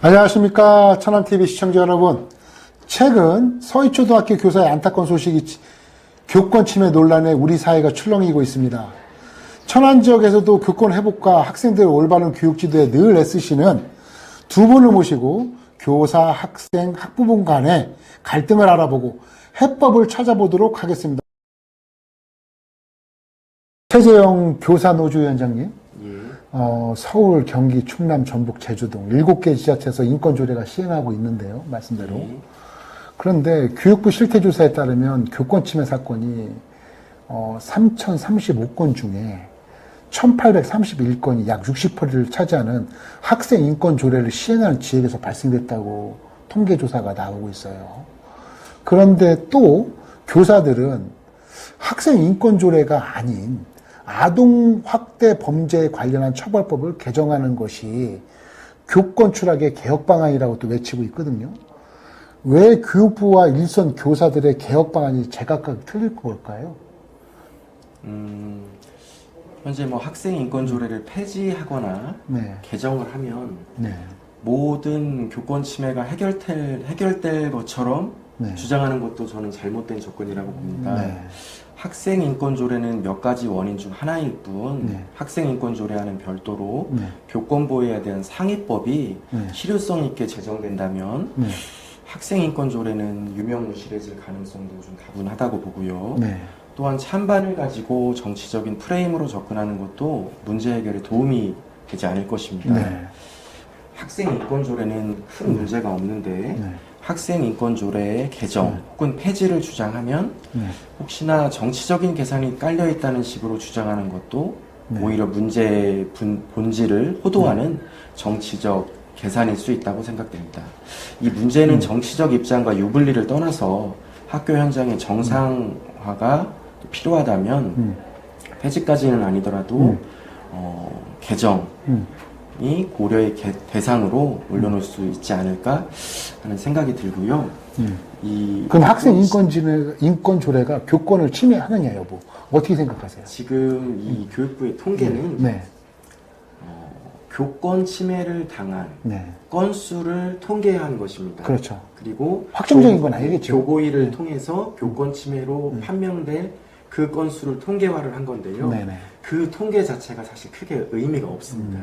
안녕하십니까. 천안TV 시청자 여러분. 최근 서희초등학교 교사의 안타까운 소식이 교권 침해 논란에 우리 사회가 출렁이고 있습니다. 천안 지역에서도 교권 회복과 학생들의 올바른 교육 지도에 늘 애쓰시는 두 분을 모시고 교사, 학생, 학부모 간의 갈등을 알아보고 해법을 찾아보도록 하겠습니다. 최재형 교사노조위원장님, 서울, 경기, 충남, 전북, 제주 등 7개 지자체에서 인권조례가 시행하고 있는데요. 말씀대로. 그런데 교육부 실태조사에 따르면 교권 침해 사건이 3,035건 중에 1,831건이 약 60%를 차지하는 학생 인권 조례를 시행하는 지역에서 발생됐다고 통계조사가 나오고 있어요. 그런데 또 교사들은 학생 인권 조례가 아닌 아동 학대 범죄에 관련한 처벌법을 개정하는 것이 교권 추락의 개혁 방안이라고 또 외치고 있거든요. 왜 교육부와 일선 교사들의 개혁 방안이 제각각 틀릴 걸까요? 현재 학생 인권 조례를 폐지하거나 개정을 하면 모든 교권 침해가 해결될 것처럼 주장하는 것도 저는 잘못된 접근이라고 봅니다. 학생 인권 조례는 몇 가지 원인 중 하나일 뿐 학생 인권 조례와는 별도로 교권 보호에 대한 상위법이 실효성 있게 제정된다면 학생 인권 조례는 유명무실해질 가능성도 좀 다분하다고 보고요. 또한 찬반을 가지고 정치적인 프레임으로 접근하는 것도 문제 해결에 도움이 되지 않을 것입니다. 학생 인권 조례는 큰 문제가 없는데 학생 인권 조례의 개정 혹은 폐지를 주장하면 혹시나 정치적인 계산이 깔려 있다는 식으로 주장하는 것도 오히려 문제의 본질을 호도하는 정치적 계산일 수 있다고 생각됩니다. 이 문제는 정치적 입장과 유불리를 떠나서 학교 현장의 정상화가 필요하다면 폐지까지는 아니더라도 개정이 고려의 대상으로 올려놓을 수 있지 않을까 하는 생각이 들고요. 그럼 학생 인권 조례가 교권을 침해하느냐 여부 어떻게 생각하세요? 지금 이 교육부의 통계는 교권 침해를 당한 건수를 통계한 것입니다. 그렇죠. 그리고 확정적인 건 아니겠죠. 교보위를 통해서 교권 침해로 판명될 그 건수를 통계화를 한 건데요. 그 통계 자체가 사실 크게 의미가 없습니다.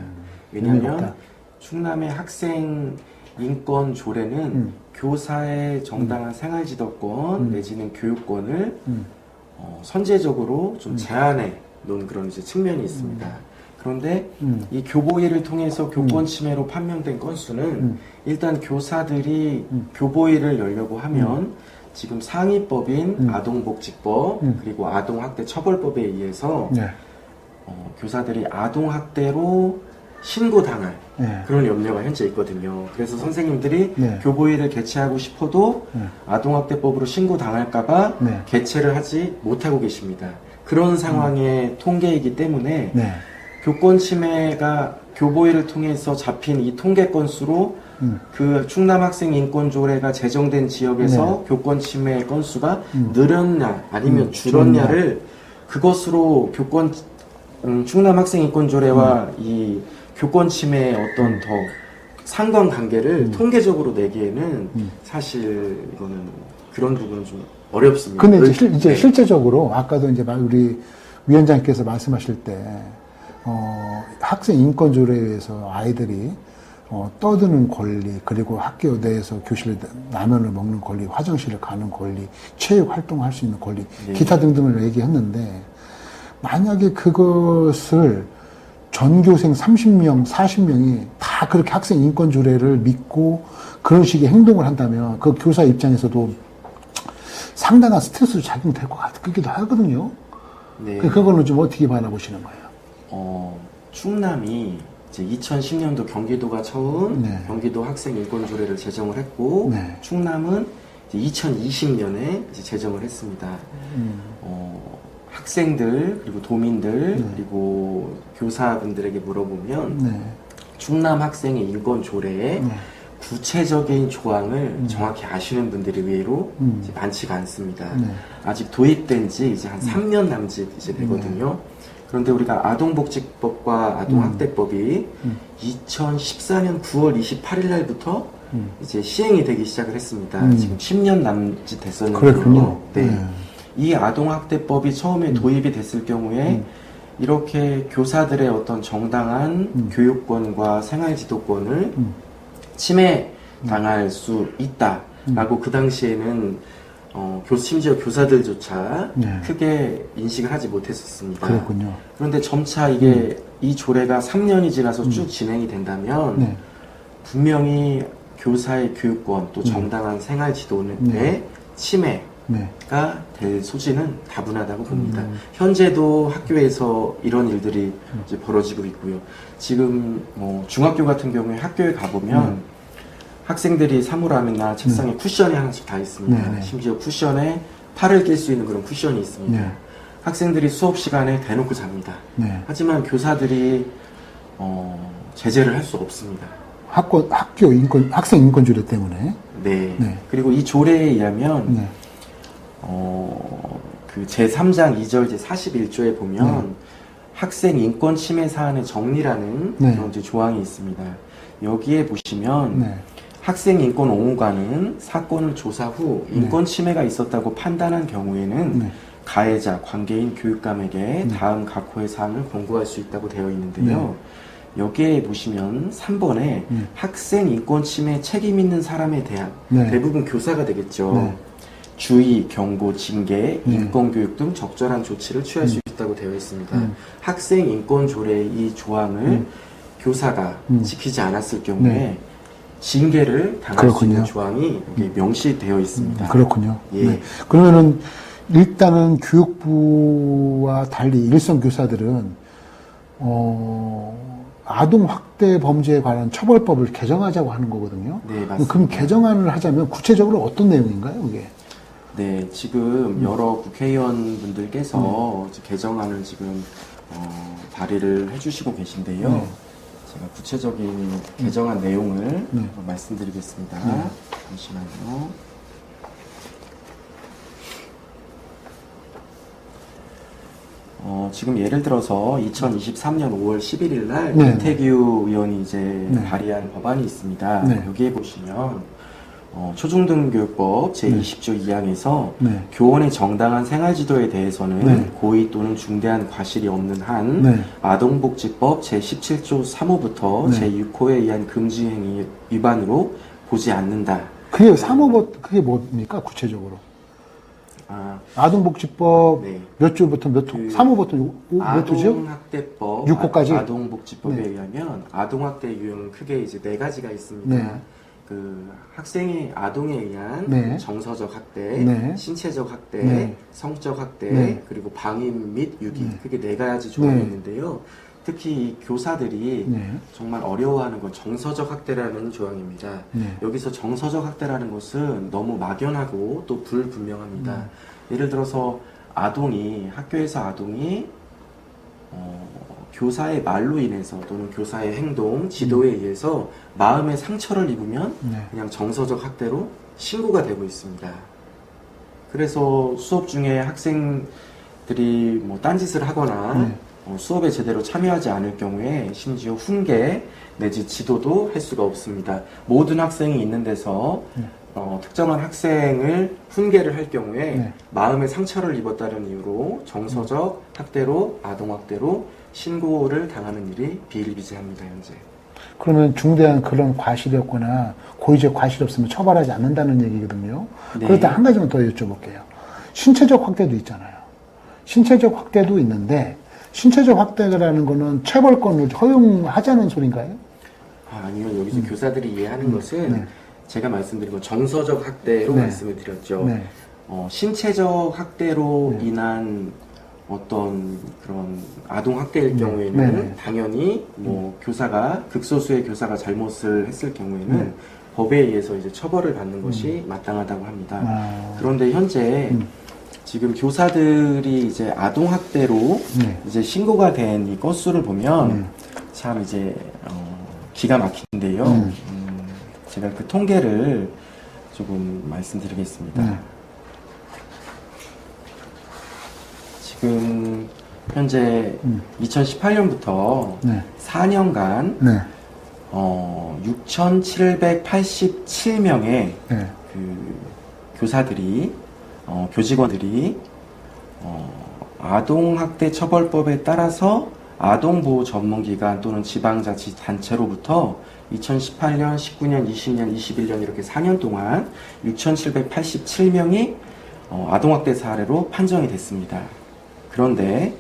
왜냐하면 충남의 학생 인권 조례는 교사의 정당한 생활지도권 내지는 교육권을 선제적으로 좀 제한해 놓은 그런 측면이 있습니다. 그런데 이 교보위를 통해서 교권 침해로 판명된 건수는 일단 교사들이 교보위를 열려고 하면 지금 상위법인 아동복지법 그리고 아동학대처벌법에 의해서 교사들이 아동학대로 신고당할 그런 염려가 현재 있거든요. 그래서 선생님들이 교보위를 개최하고 싶어도 아동학대법으로 신고당할까봐 개최를 하지 못하고 계십니다. 그런 상황의 통계이기 때문에 교권 침해가 교보위를 통해서 잡힌 이 통계 건수로 그 충남 학생 인권 조례가 제정된 지역에서 교권 침해 건수가 늘었냐 아니면 줄었냐를 그것으로 충남 학생 인권 조례와 이 교권 침해의 어떤 더 상관관계를 통계적으로 내기에는 사실 이거는 그런 부분은 좀 어렵습니다. 근데 이제 실제적으로 아까도 이제 우리 위원장님께서 말씀하실 때 학생 인권 조례에 의해서 아이들이 떠드는 권리, 그리고 학교 내에서 교실 라면을 먹는 권리, 화장실을 가는 권리, 체육 활동할 수 있는 권리, 기타 등등을 얘기했는데 만약에 그것을 전교생 30명, 40명이 다 그렇게 학생 인권 조례를 믿고 그런 식의 행동을 한다면 그 교사 입장에서도 상당한 스트레스로 작용될 것 같기도 하거든요. 그거는 좀 어떻게 바라보시는 거예요? 충남이 이제 2010년도 경기도가 처음 경기도 학생 인권 조례를 제정을 했고 충남은 이제 2020년에 이제 제정을 했습니다. 학생들 그리고 도민들 그리고 교사분들에게 물어보면 충남 학생의 인권 조례에 구체적인 조항을 정확히 아시는 분들이 의외로 이제 많지가 않습니다. 아직 도입된 지 이제 한 3년 남짓 이제 되거든요. 그런데 우리가 아동복지법과 아동학대법이 2014년 9월 28일 날부터 이제 시행이 되기 시작을 했습니다. 지금 10년 남짓 됐었는데요. 그렇군요. 네. 이 아동학대법이 처음에 도입이 됐을 경우에 이렇게 교사들의 어떤 정당한 교육권과 생활지도권을 침해당할 수 있다라고 그 당시에는 심지어 교사들조차 크게 인식을 하지 못했었습니다. 그렇군요. 그런데 점차 이게 이 조례가 3년이 지나서 쭉 진행이 된다면 분명히 교사의 교육권 또 정당한 생활지도의 침해가 될 소지는 다분하다고 봅니다. 현재도 학교에서 이런 일들이 이제 벌어지고 있고요. 지금 중학교 같은 경우에 학교에 가보면 학생들이 사물함이나 책상에 쿠션이 하나씩 다 있습니다. 심지어 쿠션에 팔을 낄 수 있는 그런 쿠션이 있습니다. 학생들이 수업 시간에 대놓고 잡니다. 하지만 교사들이 제재를 할 수 없습니다. 학교 인권, 학생 인권 조례 때문에. 그리고 이 조례에 의하면 그 제3장 2절 제41조에 보면 학생 인권 침해 사안의 정리라는 그런 이제 조항이 있습니다. 여기에 보시면 학생 인권 옹호관은 사건을 조사 후 인권 침해가 있었다고 판단한 경우에는 가해자, 관계인 교육감에게 다음 각호의 사항을 공고할 수 있다고 되어 있는데요. 여기에 보시면 3번에 학생 인권 침해 책임 있는 사람에 대한 대부분 교사가 되겠죠. 주의, 경고, 징계, 인권교육 등 적절한 조치를 취할 수 있다고 되어 있습니다. 학생 인권 조례의 이 조항을 교사가 지키지 않았을 경우에 징계를 당할 수 있는 조항이 여기 명시되어 있습니다. 그렇군요. 그러면은 일단은 교육부와 달리 일선 교사들은 아동 학대 범죄에 관한 처벌법을 개정하자고 하는 거거든요. 네, 맞습니다. 그럼 개정안을 하자면 구체적으로 어떤 내용인가요, 이게? 네, 지금 여러 국회의원분들께서 개정안을 지금 발의를 해주시고 계신데요. 제가 구체적인 개정안 내용을 말씀드리겠습니다. 잠시만요. 지금 예를 들어서 2023년 5월 11일 날 이태규 의원이 이제 발의한 법안이 있습니다. 여기에 보시면 초중등교육법 제20조 2항에서 교원의 정당한 생활지도에 대해서는 고의 또는 중대한 과실이 없는 한 아동복지법 제17조 3호부터 제6호에 의한 금지행위 위반으로 보지 않는다. 그게 3호법, 그게 뭡니까, 구체적으로? 아동복지법 몇 조부터 몇 호? 3호부터 몇 호죠? 아동학대법 6호까지? 아동복지법에 의하면 아동학대 유형은 크게 이제 4가지가 있습니다. 그 학생의 아동에 의한 정서적 학대, 신체적 학대, 성적 학대, 그리고 방임 및 유기, 그게 4가지 조항이 있는데요. 특히 이 교사들이 정말 어려워하는 건 정서적 학대라는 조항입니다. 여기서 정서적 학대라는 것은 너무 막연하고 또 불분명합니다. 예를 들어서 학교에서 아동이 교사의 말로 인해서 또는 교사의 행동, 지도에 의해서 마음의 상처를 입으면 그냥 정서적 학대로 신고가 되고 있습니다. 그래서 수업 중에 학생들이 딴짓을 하거나 수업에 제대로 참여하지 않을 경우에 심지어 훈계 내지 지도도 할 수가 없습니다. 모든 학생이 있는 데서 특정한 학생을 훈계를 할 경우에 마음의 상처를 입었다는 이유로 정서적 학대로 아동학대로 신고를 당하는 일이 비일비재합니다, 현재. 그러면 중대한 그런 과실이 없거나 고의적 과실이 없으면 처벌하지 않는다는 얘기거든요. 그럴 때 한 가지만 더 여쭤볼게요. 신체적 학대도 있잖아요. 신체적 학대도 있는데 신체적 학대라는 거는 체벌권을 허용하자는 소린가요? 아니요. 여기서 교사들이 이해하는 것은 제가 말씀드린 건 정서적 학대로 말씀을 드렸죠. 신체적 학대로 인한 어떤 그런 아동 학대일 경우에는 당연히 교사가 극소수의 교사가 잘못을 했을 경우에는 법에 의해서 이제 처벌을 받는 것이 마땅하다고 합니다. 그런데 현재 지금 교사들이 이제 아동 학대로 이제 신고가 된 이 건수를 보면 참 이제 기가 막힌데요. 제가 그 통계를 조금 말씀드리겠습니다. 지금 현재 2018년부터 4년간 6,787명의 네. 그 교사들이, 교직원들이 아동학대 처벌법에 따라서 아동보호 전문기관 또는 지방자치단체로부터 2018년, 19년, 20년, 21년 이렇게 4년 동안 6,787명이 아동학대 사례로 판정이 됐습니다. 그런데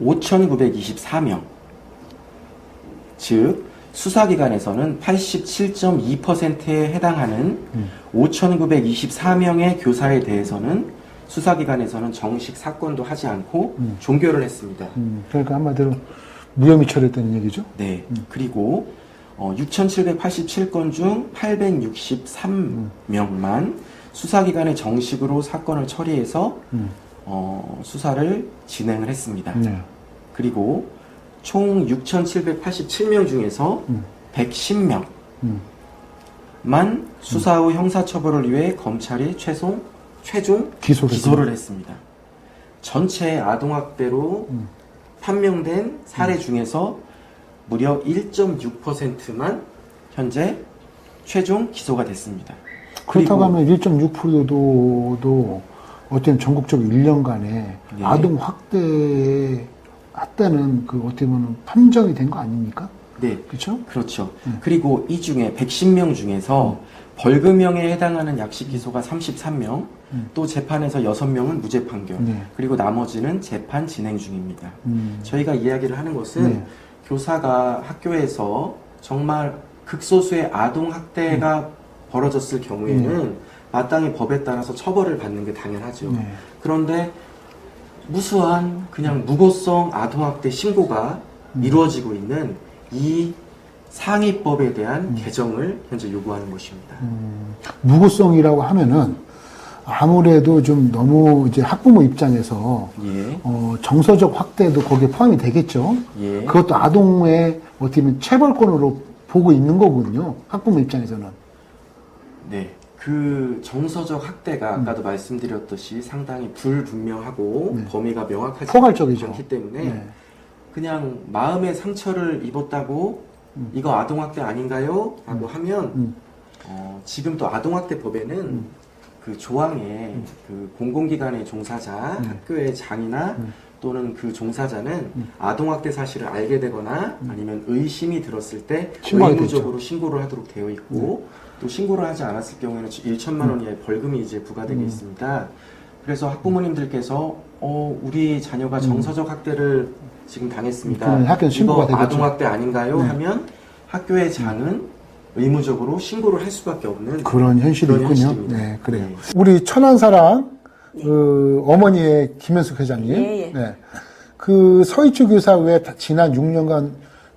5,924명, 즉 수사기관에서는 87.2%에 해당하는 5,924명의 교사에 대해서는 수사기관에서는 정식 사건도 하지 않고 종결을 했습니다. 그러니까 한마디로 무혐의 처리했다는 얘기죠? 네. 그리고 6,787건 중 863명만 수사기관에 정식으로 사건을 처리해서 수사를 진행을 했습니다. 네. 그리고 총 6,787명 중에서 110명만 수사 후 형사처벌을 위해 검찰이 최종 기소를 했습니다. 전체 아동학대로 판명된 사례 중에서 무려 1.6%만 현재 최종 기소가 됐습니다. 그렇다고 하면 1.6%도 어떤 전국적으로 1년간에 네. 아동 학대 했다는 그 어떻게 보면 판정이 된 거 아닙니까? 네. 그렇죠? 그렇죠. 그리고 이 중에 110명 중에서 벌금형에 해당하는 약식 기소가 33명, 또 재판에서 6명은 무죄 판결, 네. 그리고 나머지는 재판 진행 중입니다. 저희가 이야기를 하는 것은 네. 교사가 학교에서 정말 극소수의 아동 학대가 벌어졌을 경우에는 마땅히 법에 따라서 처벌을 받는 게 당연하죠. 네. 그런데 무수한 그냥 무고성 아동학대 신고가 이루어지고 있는 이 상위법에 대한 개정을 현재 요구하는 것입니다. 무고성이라고 하면은 아무래도 좀 너무 이제 학부모 입장에서 예. 정서적 확대도 거기에 포함이 되겠죠. 예. 그것도 아동의 어떻게 보면 체벌권으로 보고 있는 거군요. 학부모 입장에서는. 네. 그 정서적 학대가 아까도 말씀드렸듯이 상당히 불분명하고 네. 범위가 명확하지 포괄적이죠. 않기 때문에 네. 그냥 마음의 상처를 입었다고 이거 아동학대 아닌가요? 라고 하면 지금 또 아동학대법에는 그 조항에 그 공공기관의 종사자, 학교의 장이나 또는 그 종사자는 아동학대 사실을 알게 되거나 아니면 의심이 들었을 때 의무적으로 신고를 하도록 되어 있고 또 신고를 하지 않았을 경우에는 1천만 원 이하의 벌금이 이제 부과되게 있습니다. 그래서 학부모님들께서 우리 자녀가 정서적 학대를 지금 당했습니다. 학교에 신고가 이거 되겠죠. 아동학대 아닌가요? 하면 학교의 장은 의무적으로 신고를 할 수밖에 없는 그런 현실이 그런 있군요. 현실입니다. 네, 그래요. 네. 우리 천안사랑 그 어머니의 김현숙 회장님. 예, 예. 네. 그 서희초 교사 외에 지난 6년간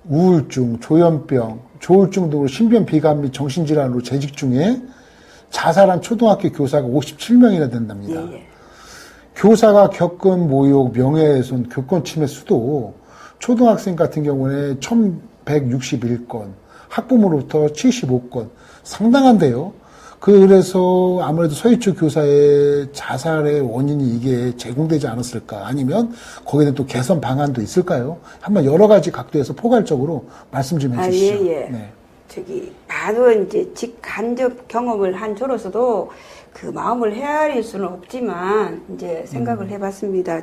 우울증, 조현병, 조울증 등으로 신변 비감 및 정신질환으로 재직 중에 자살한 초등학교 교사가 57명이나 된답니다. 예, 예. 교사가 겪은 모욕, 명예훼손, 교권 침해 수도 초등학생 같은 경우는 1161건, 학부모로부터 75건, 상당한데요. 그래서 아무래도 서희초 교사의 자살의 원인이 이게 제공되지 않았을까? 아니면 거기에 대한 또 개선 방안도 있을까요? 한번 여러 가지 각도에서 포괄적으로 말씀 좀 해주시죠. 예, 예. 네. 나도 이제 직간접 경험을 한 저로서도 그 마음을 헤아릴 수는 없지만 이제 생각을 해봤습니다.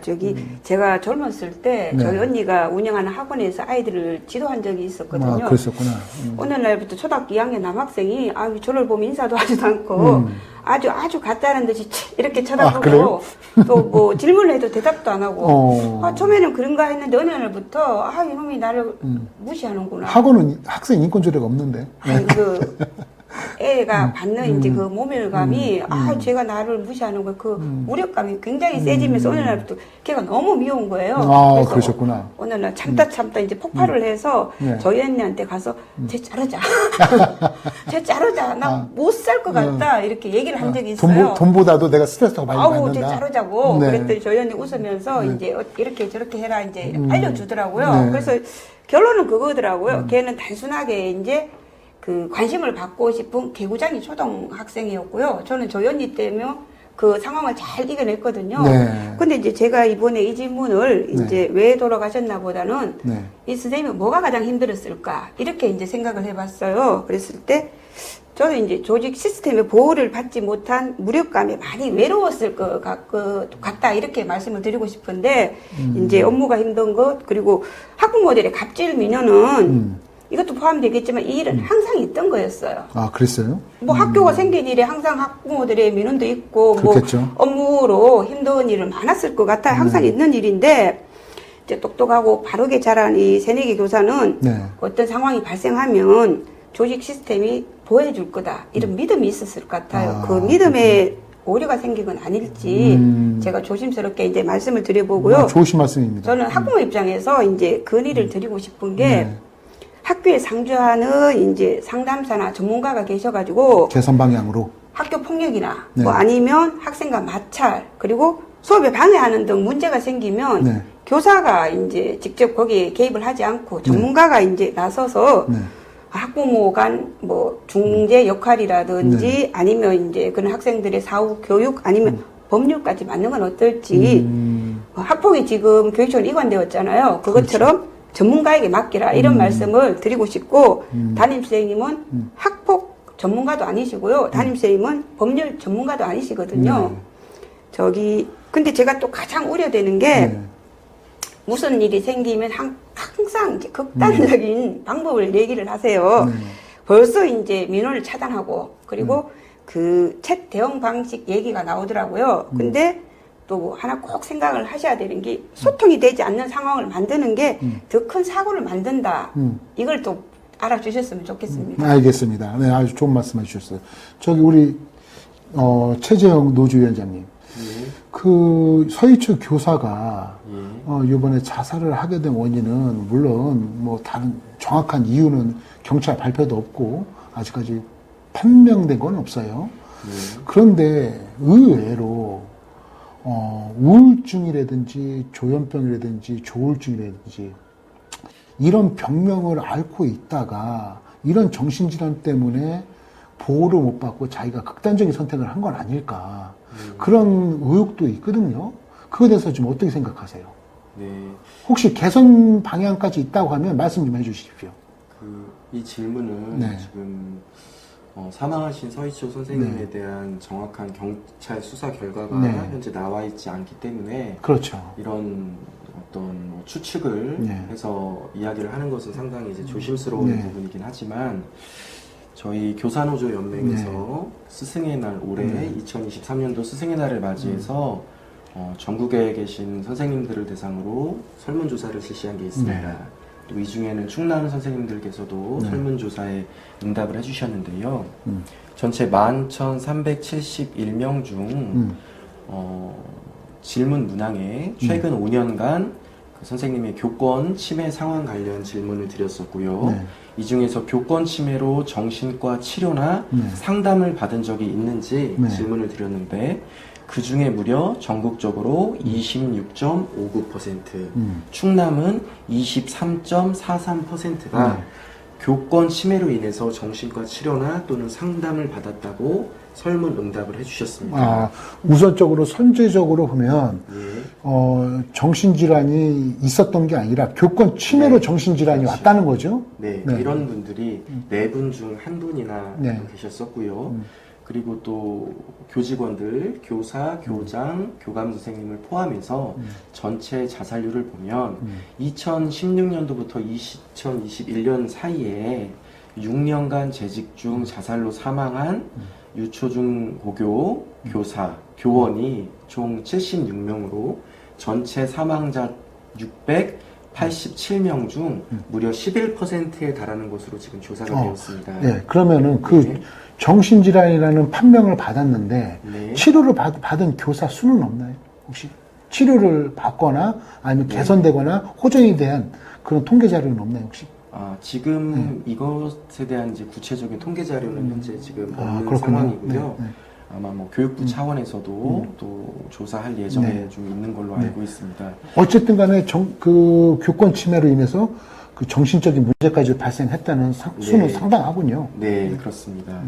제가 젊었을 때 네. 저희 언니가 운영하는 학원에서 아이들을 지도한 적이 있었거든요. 아, 그랬었구나. 어느 날부터 초등학교 2학년 남학생이 저를 보면 인사도 하지도 않고 아주 가짜는 듯이 이렇게 쳐다보고 또 뭐 질문을 해도 대답도 안 하고 처음에는 그런가 했는데 어느 날부터 이놈이 나를 무시하는구나. 학원은 학생 인권 조례가 없는데. 아니, 애가 받는 이제 그 모멸감이 쟤가 나를 무시하는 거 그 무력감이 굉장히 세지면서 어느 날부터 걔가 너무 미운 거예요. 그래서 그러셨구나. 어느 날 참다 이제 폭발을 해서 네. 저희 언니한테 가서 쟤 자르자. 쟤 자르자. 나 못 살 것 같다. 이렇게 얘기를 한 적이 있어요. 돈보다도 내가 스트레스가 많이 받는다. 쟤 자르자고. 네. 그랬더니 저희 언니 웃으면서 이제 이렇게 저렇게 해라 이제 알려주더라고요. 네. 그래서 결론은 그거더라고요. 걔는 단순하게 이제 그 관심을 받고 싶은 개구장이 초등학생이었고요. 저는 저희 언니 때문에 그 상황을 잘 이겨냈거든요. 네. 근데 이제 제가 이번에 이 질문을 네. 이제 왜 돌아가셨나 보다는 네. 이 선생님은 뭐가 가장 힘들었을까? 이렇게 이제 생각을 해봤어요. 그랬을 때 저는 이제 조직 시스템의 보호를 받지 못한 무력감에 많이 외로웠을 것 같다. 이렇게 말씀을 드리고 싶은데, 이제 업무가 힘든 것, 그리고 학부모들의 갑질 민원은 이것도 포함되겠지만 이 일은 항상 있던 거였어요. 아, 그랬어요? 뭐 학교가 생긴 일에 항상 학부모들의 민원도 있고, 그렇겠죠. 뭐 업무로 힘든 일은 많았을 것 같아요. 항상 있는 일인데, 이제 똑똑하고 바르게 자란 이 새내기 교사는 네. 어떤 상황이 발생하면 조직 시스템이 보호해줄 거다. 이런 믿음이 있었을 것 같아요. 그 믿음에 오류가 생긴 건 아닐지 제가 조심스럽게 이제 말씀을 드려보고요. 좋으신 말씀입니다. 저는 학부모 입장에서 이제 건의를 드리고 싶은 게 학교에 상주하는 이제 상담사나 전문가가 계셔가지고 개선 방향으로 학교 폭력이나 네. 뭐 아니면 학생과 마찰 그리고 수업에 방해하는 등 문제가 생기면 네. 교사가 이제 직접 거기에 개입을 하지 않고 전문가가 이제 나서서 네. 학부모 간 뭐 중재 역할이라든지 아니면 이제 그런 학생들의 사후 교육 아니면 법률까지 맞는 건 어떨지 학폭이 지금 교육청에 이관되었잖아요. 그것처럼 전문가에게 맡기라 이런 말씀을 드리고 싶고 담임선생님은 학폭 전문가도 아니시고요. 담임선생님은 법률 전문가도 아니시거든요. 근데 제가 또 가장 우려되는 게 무슨 일이 생기면 항상 이제 극단적인 방법을 얘기를 하세요. 벌써 이제 민원을 차단하고 그리고 그 챗 대응 방식 얘기가 나오더라고요. 근데 또 하나 꼭 생각을 하셔야 되는 게 소통이 되지 않는 상황을 만드는 게 더 큰 사고를 만든다. 이걸 또 알아주셨으면 좋겠습니다. 알겠습니다. 네, 아주 좋은 말씀 해주셨어요. 저기 우리 최재형 노주위원장님. 그 서희초 교사가 이번에 자살을 하게 된 원인은 물론 뭐 다른 정확한 이유는 경찰 발표도 없고 아직까지 판명된 건 없어요. 그런데 의외로 우울증이라든지 조현병이라든지 조울증이라든지 이런 병명을 앓고 있다가 이런 정신질환 때문에 보호를 못 받고 자기가 극단적인 선택을 한 건 아닐까 그런 의혹도 있거든요. 그거에 대해서 좀 어떻게 생각하세요? 네. 혹시 개선 방향까지 있다고 하면 말씀 좀 해주십시오. 이 질문은 네. 지금 사망하신 서희초 선생님에 네. 대한 정확한 경찰 수사 결과가 네. 현재 나와 있지 않기 때문에 그렇죠. 이런 어떤 뭐 추측을 네. 해서 이야기를 하는 것은 상당히 이제 조심스러운 네. 부분이긴 하지만 저희 교사노조 연맹에서 네. 스승의 날 올해 2023년도 스승의 날을 맞이해서 전국에 계신 선생님들을 대상으로 설문조사를 실시한 게 있습니다. 네. 또 이 중에는 충남 선생님들께서도 네. 설문조사에 응답을 해주셨는데요. 전체 11,371명 중 질문 문항에 최근 5년간 그 선생님의 교권 침해 상황 관련 질문을 드렸었고요. 네. 이 중에서 교권 침해로 정신과 치료나 네. 상담을 받은 적이 있는지 네. 질문을 드렸는데 그 중에 무려 전국적으로 26.59%, 충남은 23.43%가 교권 침해로 인해서 정신과 치료나 또는 상담을 받았다고 설문 응답을 해주셨습니다. 우선적으로 선제적으로 보면 예. 정신질환이 있었던 게 아니라 교권 침해로 네. 정신질환이 그렇죠. 왔다는 거죠. 네, 네. 이런 분들이 4분 중 1분이나 네. 계셨었고요. 그리고 또 교직원들, 교사, 교장, 교감 선생님을 포함해서 전체 자살률을 보면 2016년도부터 2021년 사이에 6년간 재직 중 자살로 사망한 유초중 고교, 교사, 교원이 총 76명으로 전체 사망자 687명 중 무려 11%에 달하는 것으로 지금 조사가 되었습니다. 네, 그러면은 그 정신질환이라는 판명을 받았는데 네. 치료를 받은 교사 수는 없나요? 혹시 치료를 받거나 아니면 개선되거나 호전이 대한 그런 통계 자료는 없나요, 혹시? 지금 이것에 대한 이제 구체적인 통계 자료는 현재 지금 없는 그렇군요. 상황이고요. 네. 아마 뭐 교육부 차원에서도 또 조사할 예정에 네. 좀 있는 걸로 알고 있습니다. 어쨌든 간에 그 교권 침해로 인해서 그 정신적인 문제까지 발생했다는 수는 네. 상당하군요. 네, 그렇습니다.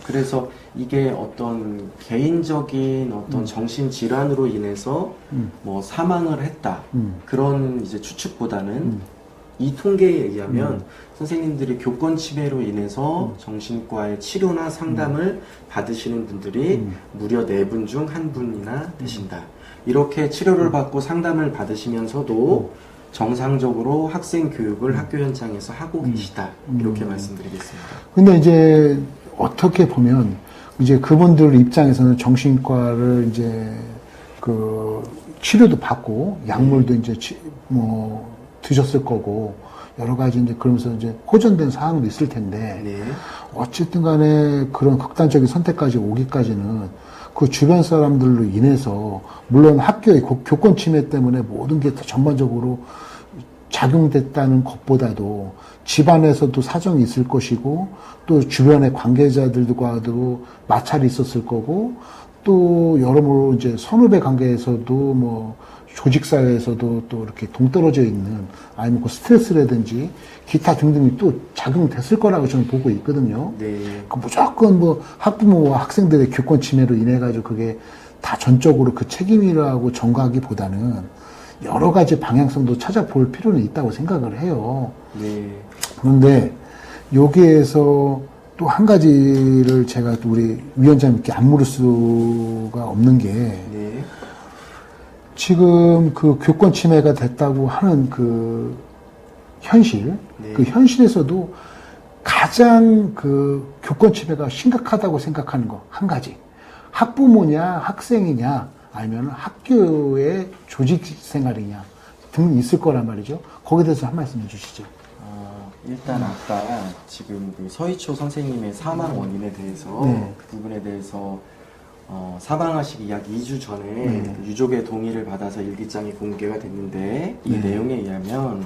그래서 이게 어떤 개인적인 어떤 정신질환으로 인해서 뭐 사망을 했다. 그런 이제 추측보다는 이 통계에 의하면 선생님들이 교권 침해로 인해서 정신과의 치료나 상담을 받으시는 분들이 무려 4분 중 1분이나 되신다. 이렇게 치료를 받고 상담을 받으시면서도 정상적으로 학생 교육을 학교 현장에서 하고 계시다. 이렇게 말씀드리겠습니다. 근데 이제 어떻게 보면 이제 그분들 입장에서는 정신과를 이제 그 치료도 받고 약물도 이제 뭐 드셨을 거고 여러 가지 이제 그러면서 이제 호전된 사항도 있을 텐데 네. 어쨌든 간에 그런 극단적인 선택까지 오기까지는 그 주변 사람들로 인해서 물론 학교의 교권 침해 때문에 모든 게 다 전반적으로 작용됐다는 것보다도 집안에서도 사정이 있을 것이고 또 주변의 관계자들과도 마찰이 있었을 거고 또 여러모로 이제 선후배 관계에서도 뭐 조직사회에서도 또 이렇게 동떨어져 있는 아니면 그 스트레스라든지 기타 등등이 또 작용됐을 거라고 저는 보고 있거든요. 네. 그 무조건 뭐 학부모와 학생들의 교권 침해로 인해 가지고 그게 다 전적으로 그 책임이라고 전가하기보다는 여러 가지 방향성도 찾아볼 필요는 있다고 생각을 해요. 네. 그런데 여기에서 또 한 가지를 제가 또 우리 위원장님께 안 물을 수가 없는 게 네. 지금 그 교권 침해가 됐다고 하는 그 현실, 네. 그 현실에서도 가장 그 교권 침해가 심각하다고 생각하는 거 한 가지. 학부모냐, 학생이냐, 아니면 학교의 조직 생활이냐 등 있을 거란 말이죠. 거기에 대해서 한 말씀 해주시죠. 일단 아까 지금 그 서희초 선생님의 사망 원인에 대해서 네. 그 부분에 대해서 사망하시기 약 2주 전에 네. 그 유족의 동의를 받아서 일기장이 공개가 됐는데 이 네. 내용에 의하면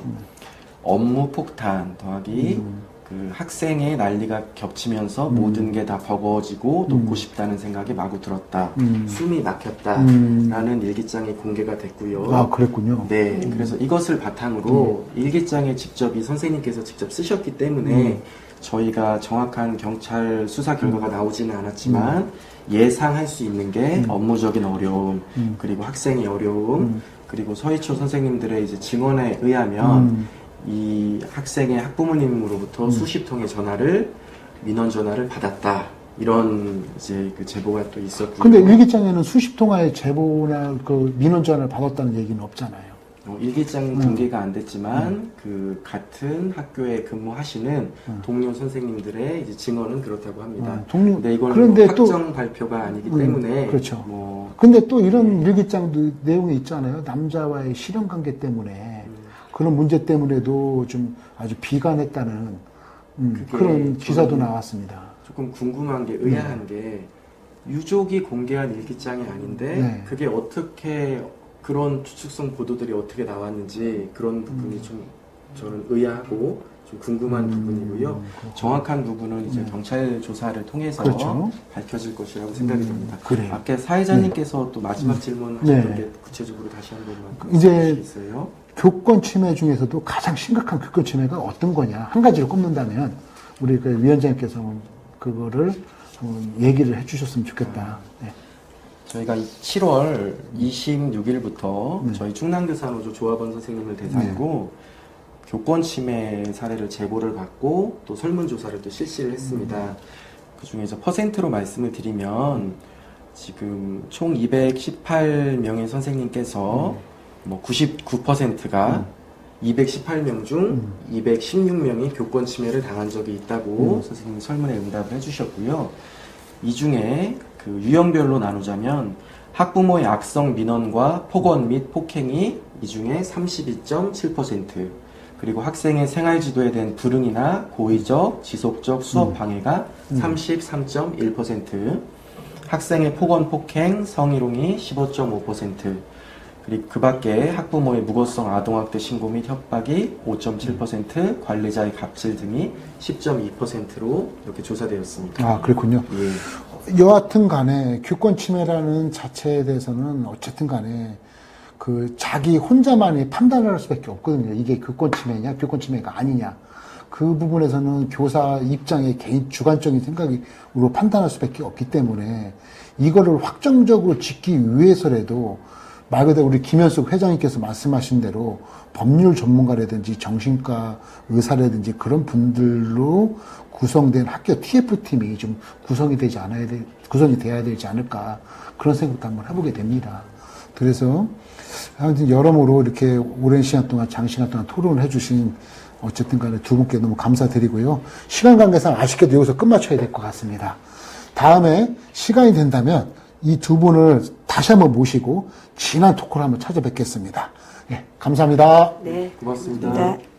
업무 폭탄 더하기 그 학생의 난리가 겹치면서 모든 게 다 버거워지고 돕고 싶다는 생각이 마구 들었다. 숨이 막혔다라는 일기장이 공개가 됐고요. 아, 그랬군요. 네, 그래서 이것을 바탕으로 일기장에 직접 이 선생님께서 직접 쓰셨기 때문에 저희가 정확한 경찰 수사 결과가 나오지는 않았지만 예상할 수 있는 게 업무적인 어려움, 그리고 학생의 어려움, 그리고 서희초 선생님들의 이제 증언에 의하면 이 학생의 학부모님으로부터 수십 통의 전화를 민원 전화를 받았다. 이런 이제 그 제보가 또 있었고요. 근데 일기장에는 수십 통화의 제보나 그 민원 전화를 받았다는 얘기는 없잖아요. 일기장 공개가 안 됐지만 그 같은 학교에 근무하시는 동료 선생님들의 이제 증언은 그렇다고 합니다. 근데 이건 그런데 확정 발표가 아니기 때문에 그렇죠. 뭐 근데 또 이런 일기장도 내용이 있잖아요. 남자와의 실형 관계 때문에 그런 문제 때문에도 좀 아주 비관했다는 그런 기사도 나왔습니다. 조금 궁금한 게 의아한 게 유족이 공개한 일기장이 아닌데 그게 어떻게 그런 추측성 보도들이 어떻게 나왔는지 그런 부분이 좀 저는 의아하고 좀 궁금한 부분이고요. 정확한 부분은 이제 경찰 조사를 통해서 그렇죠. 밝혀질 것이라고 생각이 듭니다. 그래요. 아까 사회자님께서 또 마지막 질문하셨던 게 구체적으로 다시 한 번만 이제 있어요. 교권 침해 중에서도 가장 심각한 교권 침해가 어떤 거냐 한 가지를 꼽는다면 우리 그 위원장님께서 그거를 얘기를 해주셨으면 좋겠다. 네. 저희가 7월 26일부터 저희 충남교사노조 조합원 선생님을 대상으로 교권 침해 사례를 제보를 받고 또 설문조사를 또 실시를 했습니다. 그 중에서 퍼센트로 말씀을 드리면 지금 총 218명의 선생님께서 뭐 99%가 218명 중 216명이 교권 침해를 당한 적이 있다고 선생님이 설문에 응답을 해주셨고요. 이 중에 그 유형별로 나누자면 학부모의 악성 민원과 폭언 및 폭행이 이 중에 32.7%, 그리고 학생의 생활지도에 대한 불응이나 고의적, 지속적 수업 방해가 33.1%, 학생의 폭언, 폭행, 성희롱이 15.5%, 그리고 그 밖에 학부모의 무고성 아동학대 신고 및 협박이 5.7%, 관리자의 갑질 등이 10.2%로 이렇게 조사되었습니다. 아, 그렇군요. 예. 여하튼 간에 교권 침해라는 자체에 대해서는 어쨌든 간에 그 자기 혼자만이 판단을 할 수밖에 없거든요. 이게 교권 침해냐, 교권 침해가 아니냐. 그 부분에서는 교사 입장의 개인 주관적인 생각으로 판단할 수밖에 없기 때문에 이거를 확정적으로 짓기 위해서라도 말 그대로 우리 김현숙 회장님께서 말씀하신 대로 법률 전문가라든지 정신과 의사라든지 그런 분들로 구성된 학교 TF팀이 좀 구성이 돼야 되지 않을까 그런 생각도 한번 해보게 됩니다. 그래서 아무튼 여러모로 이렇게 오랜 시간 동안 장시간 동안 토론을 해주신 어쨌든 간에 두 분께 너무 감사드리고요. 시간 관계상 아쉽게도 여기서 끝마쳐야 될 것 같습니다. 다음에 시간이 된다면 이 두 분을 다시 한번 모시고 진한 토크를 한번 찾아뵙겠습니다. 예, 감사합니다. 네, 고맙습니다. 네.